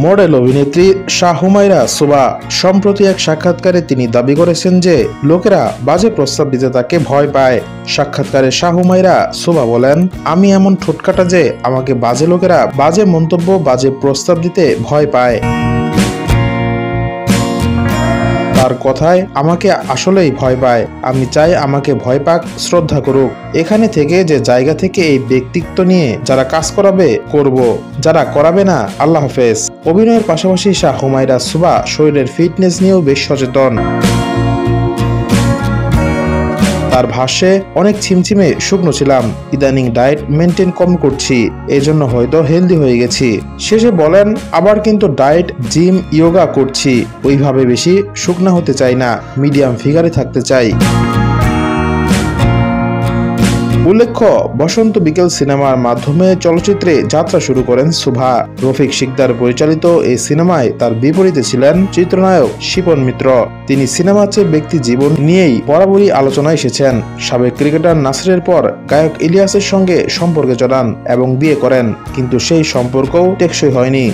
Model অভিনেত্রী শাহ হুমায়রা সুবা সম্প্রতি এক সাক্ষাৎকারে তিনি দাবি করেছেন যে লোকেরা বাজে প্রস্তাব দিতে তাকে ভয় পায়। সাক্ষাৎকারে শাহ হুমায়রা সুবা বলেন, আমি এমন ঠোঁটকাটা যে আমাকে বাজে লোকেরা বাজে মন্তব্য বাজে প্রস্তাব দিতে ভয় পায়। তার কথায় আমাকে আসলেই ভয় পায়। আমি চাই আমাকে ভয় পাক, শ্রদ্ধা করুক। এখানে থেকে যে জায়গা থেকে এই ব্যক্তিত্ব নিয়ে যারা কাজ করাবে করব, যারা করাবে না আল্লাহ হাফেজ। অভিনয়ের পাশাপাশি শাহ হুমায়রা সুবা শরীরের ফিটনেস নিয়েও বেশ সচেতন। তার ভাষ্যে, অনেক ছিমছিমে শুকনো ছিলাম, ইদানিং ডায়েট মেনটেন কম করছি, এজন্য হয়তো হেলদি হয়ে গেছি। শেষে বলেন, আবার কিন্তু ডায়েট জিম ইয়োগা করছি, ওইভাবে বেশি শুকনা হতে চাই না, মিডিয়াম ফিগারে থাকতে চাই। উল্লেখ্য, বসন্ত বিকেল সিনেমার মাধ্যমে চলচ্চিত্রে যাত্রা শুরু করেন সুভা। রফিক শিকদার পরিচালিত এই সিনেমায় তার বিপরীতে ছিলেন চিত্রনায়ক শিপন মিত্র। তিনি সিনেমার চেয়ে ব্যক্তি জীবন নিয়েই বরাবরই আলোচনায় এসেছেন। সাবেক ক্রিকেটার নাসিরের পর গায়ক ইলিয়াসের সঙ্গে সম্পর্কে জড়ান এবং বিয়ে করেন, কিন্তু সেই সম্পর্কও টেকসই হয়নি।